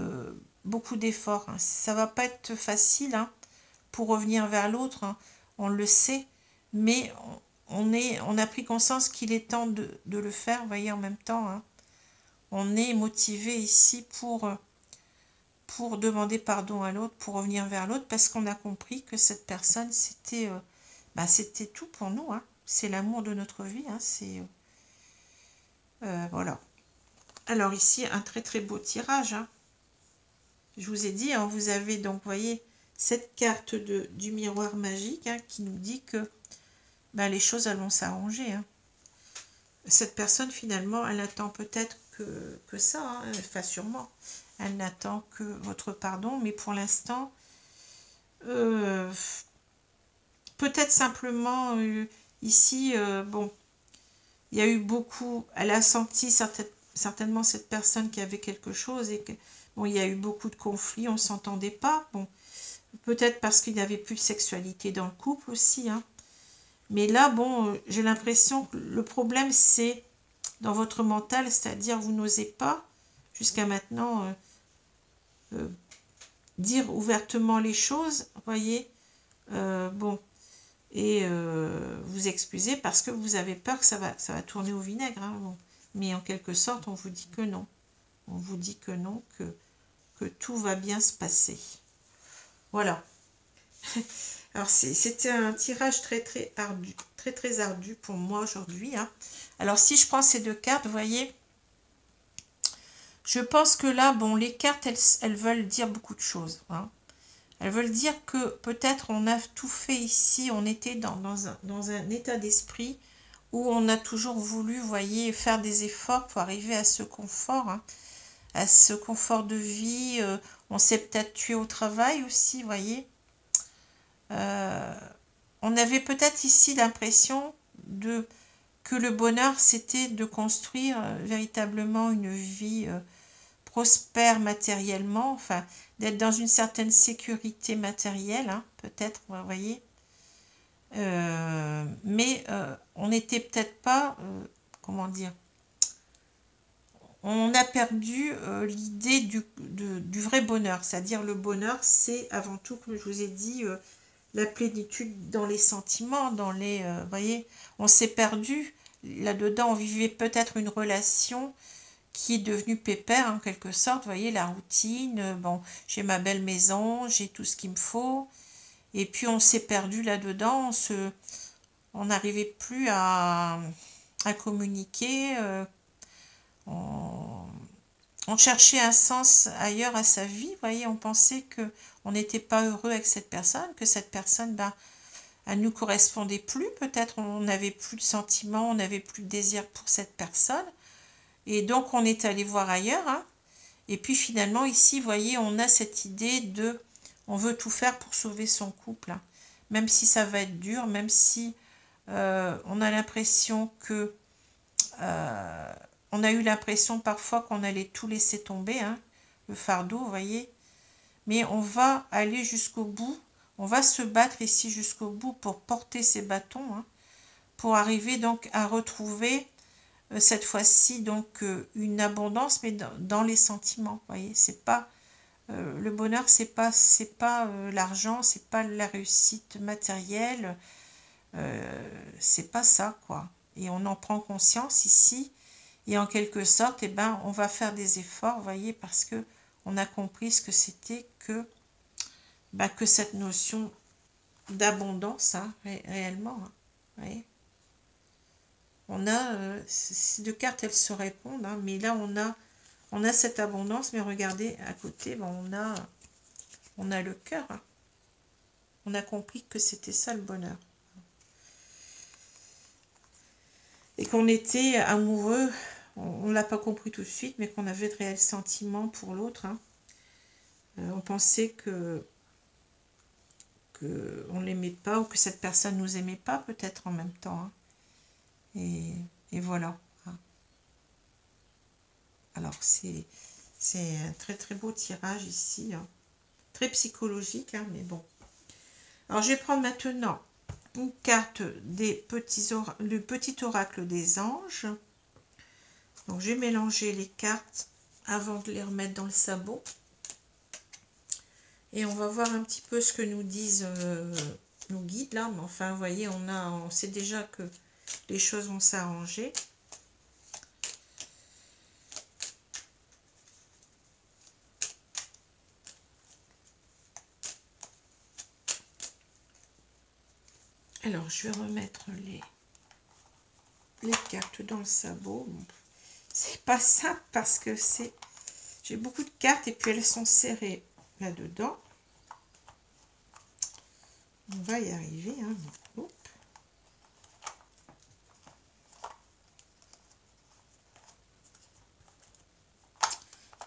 beaucoup d'efforts. Hein. Ça ne va pas être facile hein, pour revenir vers l'autre. Hein. On le sait. Mais on a pris conscience qu'il est temps de le faire, vous voyez, en même temps. Hein. On est motivé ici pour demander pardon à l'autre, pour revenir vers l'autre, parce qu'on a compris que cette personne, c'était tout pour nous. Hein. C'est l'amour de notre vie. Hein. C'est voilà. Alors ici, un très très beau tirage. Hein. Je vous ai dit, hein, vous avez donc, vous voyez, cette carte du miroir magique hein, qui nous dit que les choses elles vont s'arranger. Hein. Cette personne, finalement, elle attend peut-être que ça, hein, enfin sûrement. Elle n'attend que votre pardon, mais pour l'instant, peut-être simplement, ici, bon, il y a eu beaucoup, elle a senti certainement cette personne qui avait quelque chose, et que, bon, il y a eu beaucoup de conflits, on ne s'entendait pas, bon, peut-être parce qu'il n'y avait plus de sexualité dans le couple aussi, hein. Mais là, bon, j'ai l'impression que le problème, c'est dans votre mental, c'est-à-dire vous n'osez pas, jusqu'à maintenant, dire ouvertement les choses, voyez, bon, et vous excuser parce que vous avez peur que ça va tourner au vinaigre, hein, bon. Mais en quelque sorte, on vous dit que non. On vous dit que non, que tout va bien se passer. Voilà. Alors, c'était un tirage très, très ardu, très, très ardu pour moi aujourd'hui. Hein. Alors, si je prends ces deux cartes, vous voyez, je pense que là, bon, les cartes, elles veulent dire beaucoup de choses. Hein. Elles veulent dire que peut-être on a tout fait ici, on était dans un état d'esprit où on a toujours voulu, vous voyez, faire des efforts pour arriver à ce confort, hein, à ce confort de vie. On s'est peut-être tué au travail aussi, vous voyez. On avait peut-être ici l'impression que le bonheur, c'était de construire véritablement une vie prospère matériellement, enfin, d'être dans une certaine sécurité matérielle, hein, peut-être, vous voyez. Mais on n'était peut-être pas, comment dire, on a perdu l'idée du vrai bonheur, c'est-à-dire le bonheur, c'est avant tout, comme je vous ai dit, la plénitude dans les sentiments, dans les... vous voyez, on s'est perdu. Là-dedans, on vivait peut-être une relation qui est devenue pépère, en quelque sorte. Vous voyez, la routine. Bon, j'ai ma belle maison, j'ai tout ce qu'il me faut. Et puis, on s'est perdu là-dedans. On n'arrivait plus à communiquer. On cherchait un sens ailleurs à sa vie. Vous voyez, on pensait qu'on n'était pas heureux avec cette personne, que cette personne, ben, elle ne nous correspondait plus. Peut-être on n'avait plus de sentiments, on n'avait plus de désir pour cette personne. Et donc, on est allé voir ailleurs. Hein. Et puis, finalement, ici, vous voyez, on a cette idée de... On veut tout faire pour sauver son couple. Hein. Même si ça va être dur, même si on a l'impression que... on a eu l'impression parfois qu'on allait tout laisser tomber, hein, le fardeau, vous voyez. Mais on va aller jusqu'au bout. On va se battre ici jusqu'au bout pour porter ces bâtons, hein, pour arriver donc à retrouver cette fois-ci donc une abondance, mais dans les sentiments. Vous voyez, c'est pas le bonheur, c'est pas l'argent, c'est pas la réussite matérielle, c'est pas ça quoi. Et on en prend conscience ici. Et en quelque sorte, eh ben, on va faire des efforts, vous voyez, parce que on a compris ce que c'était que cette notion d'abondance, hein, réellement. Hein, vous voyez. On a, ces deux cartes, elles se répondent, hein, mais là, on a cette abondance, mais regardez, à côté, ben, on a le cœur. Hein. On a compris que c'était ça le bonheur. Et qu'on était amoureux, on ne l'a pas compris tout de suite, mais qu'on avait de réels sentiments pour l'autre. Hein. On pensait que on ne l'aimait pas, ou que cette personne ne nous aimait pas, peut-être en même temps. Hein. Et voilà. Hein. Alors, c'est un très très beau tirage ici. Hein. Très psychologique, hein, mais bon. Alors, je vais prendre maintenant une carte du petit oracle des anges. Donc, j'ai mélangé les cartes avant de les remettre dans le sabot. Et on va voir un petit peu ce que nous disent nos guides, là. Mais enfin, vous voyez, on sait déjà que les choses vont s'arranger. Alors, je vais remettre les cartes dans le sabot. Bon, c'est pas simple parce que j'ai beaucoup de cartes et puis elles sont serrées là-dedans. On va y arriver. Hein. Oups.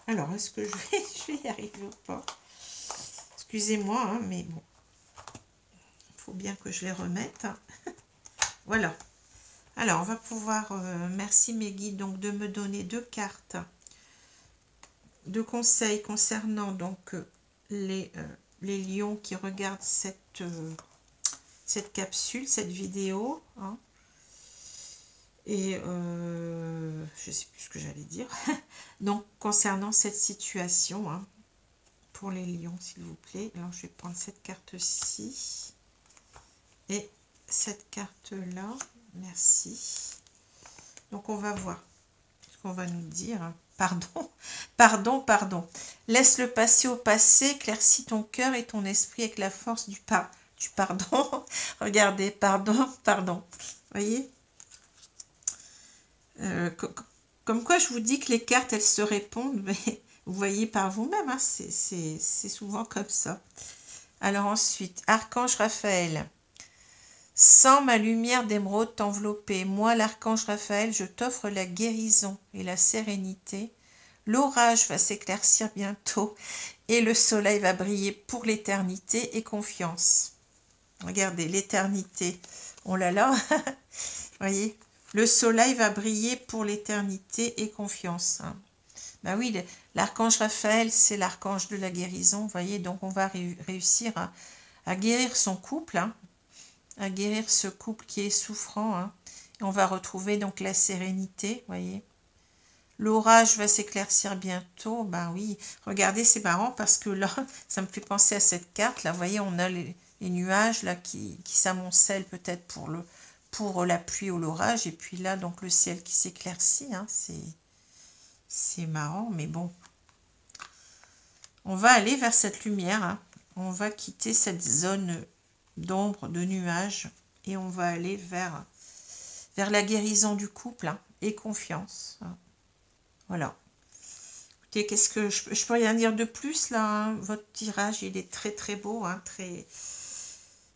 Alors, est-ce que je vais y arriver ou pas? Excusez-moi, hein, mais bon. Il faut bien que je les remette. Voilà. Alors, on va pouvoir... merci mes guides donc de me donner 2 cartes de conseils concernant donc les lions qui regardent cette capsule, cette vidéo. Hein. Et je ne sais plus ce que j'allais dire. Donc, concernant cette situation, hein, pour les lions, s'il vous plaît. Alors, je vais prendre cette carte-ci et cette carte-là. Merci. Donc, on va voir ce qu'on va nous dire. Pardon. Laisse le passé au passé, éclaircis ton cœur et ton esprit avec la force du pardon. Regardez, pardon. Vous voyez, comme quoi je vous dis que les cartes, elles se répondent, mais vous voyez par vous-même, hein, c'est souvent comme ça. Alors ensuite, Archange Raphaël. Sans ma lumière d'émeraude t'envelopper, moi l'archange Raphaël, je t'offre la guérison et la sérénité. L'orage va s'éclaircir bientôt et le soleil va briller pour l'éternité et confiance. Regardez, l'éternité. Oh là là, voyez, le soleil va briller pour l'éternité et confiance. Hein. Ben oui, l'archange Raphaël, c'est l'archange de la guérison, vous voyez, donc on va réussir à guérir son couple, hein, à guérir ce couple qui est souffrant. Hein. Et on va retrouver donc la sérénité, voyez. L'orage va s'éclaircir bientôt. Ben oui, regardez, c'est marrant parce que là, ça me fait penser à cette carte. Là, vous voyez, on a les nuages là qui s'amoncellent peut-être pour la pluie ou l'orage. Et puis là, donc le ciel qui s'éclaircit. Hein, c'est marrant, mais bon. On va aller vers cette lumière. Hein. On va quitter cette zone d'ombre, de nuages. Et on va aller vers la guérison du couple. Hein, et confiance. Hein. Voilà. Écoutez, qu'est-ce que je peux rien dire de plus là. Hein. Votre tirage, il est très très beau. Hein, très...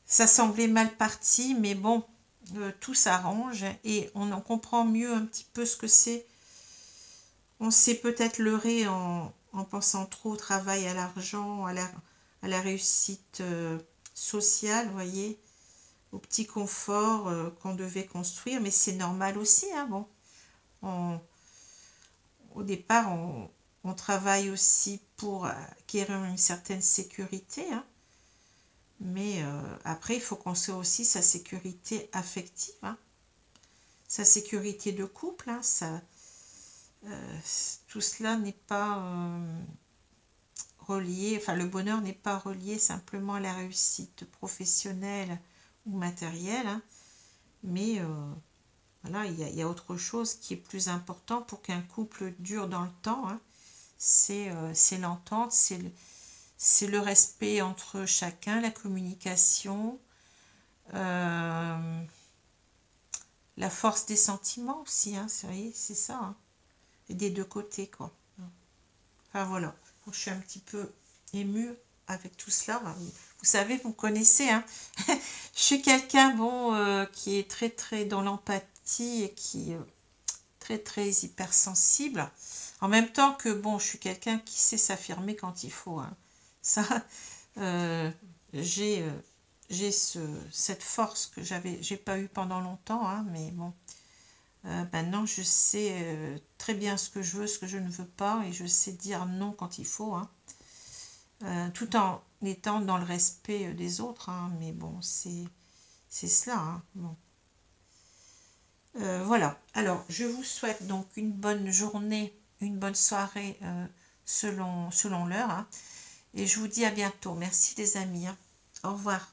Ça semblait mal parti, mais bon, tout s'arrange. Et on en comprend mieux un petit peu ce que c'est. On s'est peut-être leurré en pensant trop au travail, à l'argent, à la réussite sociale, vous voyez, au petit confort qu'on devait construire, mais c'est normal aussi, hein, bon. Au départ, on travaille aussi pour acquérir une certaine sécurité, hein, mais après, il faut construire aussi sa sécurité affective, hein, sa sécurité de couple, hein, tout cela n'est pas relié, enfin le bonheur n'est pas relié simplement à la réussite professionnelle ou matérielle, hein, mais voilà, il y a autre chose qui est plus important pour qu'un couple dure dans le temps, hein, c'est l'entente, c'est le respect entre chacun, la communication, la force des sentiments aussi, hein, c'est ça, hein, et des deux côtés, quoi. Enfin voilà, je suis un petit peu émue avec tout cela. Vous savez, vous me connaissez, hein. Je suis quelqu'un, bon, qui est très très dans l'empathie et qui est très très hypersensible. En même temps que, bon, je suis quelqu'un qui sait s'affirmer quand il faut. Hein. Ça, j'ai cette force que j'ai pas eu pendant longtemps, hein, mais bon. Maintenant, je sais très bien ce que je veux, ce que je ne veux pas, et je sais dire non quand il faut, hein. Tout en étant dans le respect des autres, hein, mais bon, c'est cela. Hein, bon. Voilà, alors je vous souhaite donc une bonne journée, une bonne soirée selon l'heure, hein, et je vous dis à bientôt. Merci les amis, hein. Au revoir.